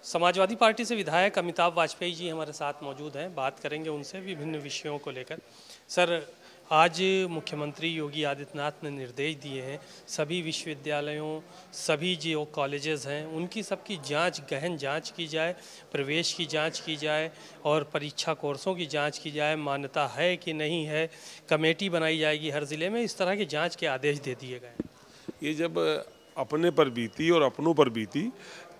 Samajwadi party से विधायक अमिताभ वाजपेयी जी हमारे साथ मौजूद हैं। बात करेंगे उनसे विभिन्न विषयों को लेकर। सर, आज मुख्यमंत्री योगी आदित्यनाथ ने निर्देश दिए हैं सभी विश्वविद्यालयों, सभी जो कॉलेजेस हैं उनकी सबकी जांच, गहन जांच की जाए, प्रवेश की जांच की जाए और परीक्षा कोर्सों की जांच की जाए, मान्यता है कि नहीं है, कमेटी बनाई जाएगी हर ज़िले में। इस तरह की जाँच के आदेश दे दिए गए। ये जब अपने पर बीती और अपनों पर बीती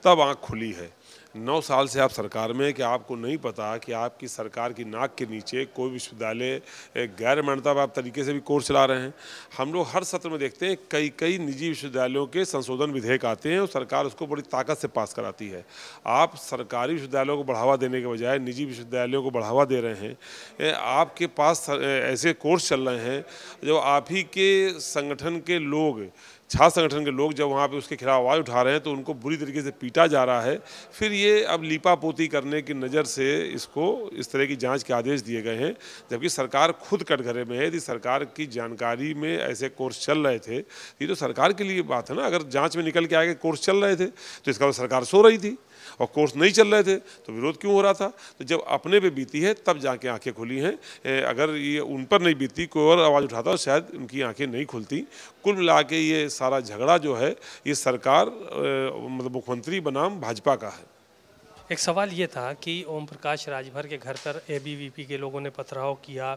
तब आँख खुली है। 9 साल से आप सरकार में, कि आपको नहीं पता कि आपकी सरकार की नाक के नीचे कोई विश्वविद्यालय गैर मान्यता तरीके से भी कोर्स चला रहे हैं। हम लोग हर सत्र में देखते हैं कई निजी विश्वविद्यालयों के संशोधन विधेयक आते हैं और सरकार उसको बड़ी ताकत से पास कराती है। आप सरकारी विश्वविद्यालयों को बढ़ावा देने के बजाय निजी विश्वविद्यालयों को बढ़ावा दे रहे हैं। आपके पास ऐसे कोर्स चल रहे हैं जो आप ही के संगठन के लोग, छात्र संगठन के लोग जब वहाँ पे उसके खिलाफ आवाज़ उठा रहे हैं तो उनको बुरी तरीके से पीटा जा रहा है। फिर ये अब लीपापोती करने की नज़र से इसको इस तरह की जांच के आदेश दिए गए हैं, जबकि सरकार खुद कटघरे में है। यदि सरकार की जानकारी में ऐसे कोर्स चल रहे थे, ये तो सरकार के लिए बात है ना। अगर जांच में निकल के आगे कोर्स चल रहे थे तो इसका सरकार सो रही थी, और कोर्स नहीं चल रहे थे तो विरोध क्यों हो रहा था। तो जब अपने पे बीती है तब जाके आंखें खुली हैं। अगर ये उन पर नहीं बीती, कोई और आवाज़ उठाता, शायद उनकी आंखें नहीं खुलती। कुल मिला के ये सारा झगड़ा जो है ये सरकार मतलब मुख्यमंत्री बनाम भाजपा का है। एक सवाल ये था कि ओम प्रकाश राजभर के घर पर एबीवीपी के लोगों ने पथराव किया,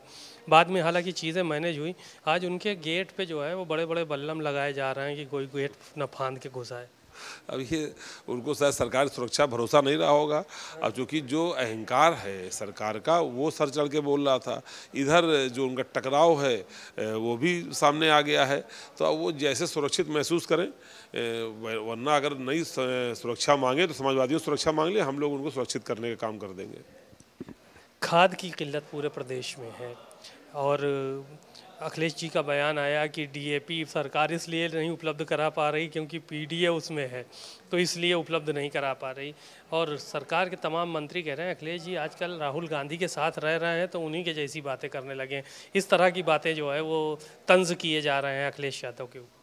बाद में हालांकि चीज़ें मैनेज हुई। आज उनके गेट पे जो है वो बड़े बड़े बल्लम लगाए जा रहे हैं कि कोई गेट न फांद के घुस आए। अब ये उनको शायद सरकारी सुरक्षा भरोसा नहीं रहा होगा। अब चूँकि जो अहंकार है सरकार का वो सर चढ़ के बोल रहा था, इधर जो उनका टकराव है वो भी सामने आ गया है। तो अब वो जैसे सुरक्षित महसूस करें, वरना अगर नई सुरक्षा मांगे तो समाजवादियों सुरक्षा मांग ले, हम लोग उनको सुरक्षित करने का काम कर देंगे। खाद की किल्लत पूरे प्रदेश में है और अखिलेश जी का बयान आया कि डीएपी सरकार इसलिए नहीं उपलब्ध करा पा रही क्योंकि पीडीए उसमें है, तो इसलिए उपलब्ध नहीं करा पा रही। और सरकार के तमाम मंत्री कह रहे हैं अखिलेश जी आजकल राहुल गांधी के साथ रह रहे हैं तो उन्हीं के जैसी बातें करने लगे हैं। इस तरह की बातें जो है वो तंज किए जा रहे हैं अखिलेश यादव के ऊपर।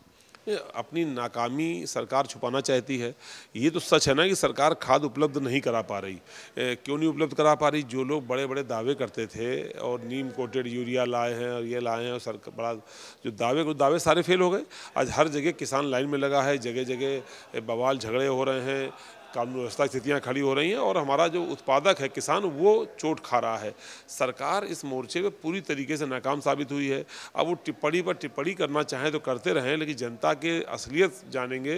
अपनी नाकामी सरकार छुपाना चाहती है। ये तो सच है ना कि सरकार खाद उपलब्ध नहीं करा पा रही। क्यों नहीं उपलब्ध करा पा रही? जो लोग बड़े बड़े दावे करते थे और नीम कोटेड यूरिया लाए हैं और ये लाए हैं, और सरकार बड़ा जो दावे सारे फेल हो गए। आज हर जगह किसान लाइन में लगा है, जगह जगह बवाल झगड़े हो रहे हैं, कानून व्यवस्था स्थितियाँ खड़ी हो रही हैं, और हमारा जो उत्पादक है किसान वो चोट खा रहा है। सरकार इस मोर्चे पे पूरी तरीके से नाकाम साबित हुई है। अब वो टिप्पणी पर टिप्पणी करना चाहें तो करते रहें, लेकिन जनता के असलियत जानेंगे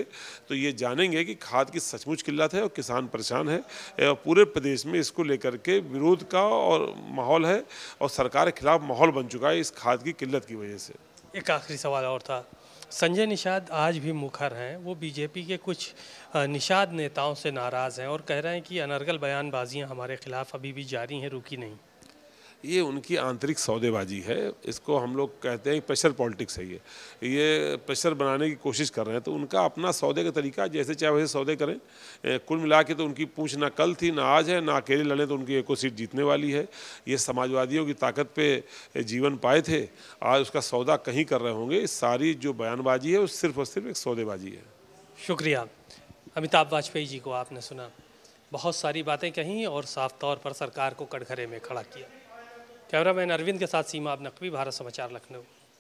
तो ये जानेंगे कि खाद की सचमुच किल्लत है और किसान परेशान है। पूरे प्रदेश में इसको लेकर के विरोध का और माहौल है, और सरकार के खिलाफ माहौल बन चुका है इस खाद की किल्लत की वजह से। एक आखिरी सवाल और था, संजय निषाद आज भी मुखर हैं, वो बीजेपी के कुछ निषाद नेताओं से नाराज़ हैं और कह रहे हैं कि अनर्गल बयानबाजियां हमारे खिलाफ अभी भी जारी हैं, रुकी नहीं। ये उनकी आंतरिक सौदेबाजी है। इसको हम लोग कहते हैं प्रेशर पॉलिटिक्स है। ये प्रेशर बनाने की कोशिश कर रहे हैं, तो उनका अपना सौदे का तरीका, जैसे चाहे वैसे सौदे करें। कुल मिला के तो उनकी पूंछ ना कल थी ना आज है, ना अकेले लड़े तो उनकी एको सीट जीतने वाली है। ये समाजवादियों की ताकत पे जीवन पाए थे, आज उसका सौदा कहीं कर रहे होंगे। सारी जो बयानबाजी है वो सिर्फ और सिर्फ एक सौदेबाजी है। शुक्रिया। अमिताभ वाजपेयी जी को आपने सुना, बहुत सारी बातें कहीं और साफ तौर पर सरकार को कटघरे में खड़ा किया। कैमरामैन अरविंद के साथ सीमा अब नकवी, भारत समाचार, लखनऊ।